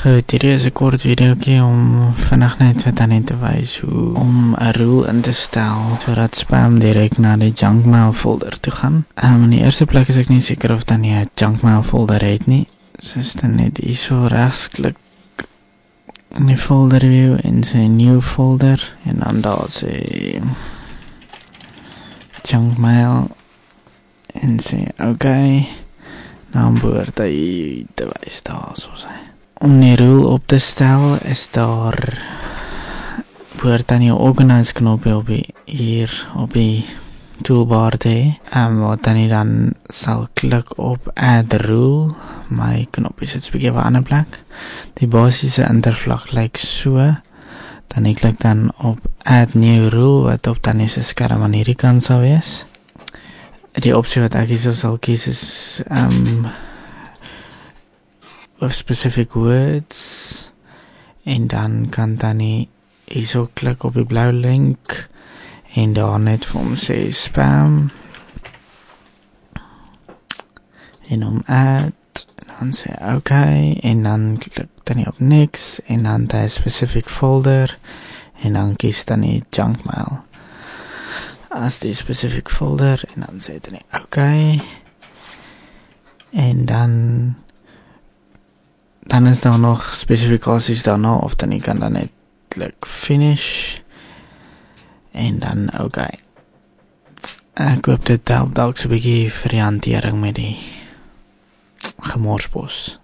Goed, hierdie is 'n kort videoetjie om vinnig net wat aan net te wys hoe om 'n rule in te stel sodat spam direk na die junk mail folder toe gaan. In die eerste plek is ek nie seker of dan jy 'n junk mail folder het nie. Soos dan net hier so regsklik in die folder view en sy new folder en dan daar sê junk mail en sê okay, dan behoort hy te wys daar so sê. Om die rule op te stel is daar behoort dan jou organize knopje op hier op die toolbar te hê. Wat dan jy dan sal klik op add rule. My knopje sit 'n bietjie op 'n ander plek. Die basiese intervlak lyk so. Dan ek klik dan op add new rule wat op dan is 'n skerm aan hierdie kant sal wees. Die opsie wat ek hier sal kies is of specific words en dan kan dan hier so klik op die blauwe link en daar net vir hom sê spam en hom add en dan sê okay en dan klik dan op niks en dan die specific folder en dan kies dan die junk mail as die specific folder en dan sê dan okay en dan is daar nog spesifikasies daarna of dan jy kan dan net klik finish en dan okay. Ek hoop dit help dalk so 'n bietjie vir die hantering met die gemorspos.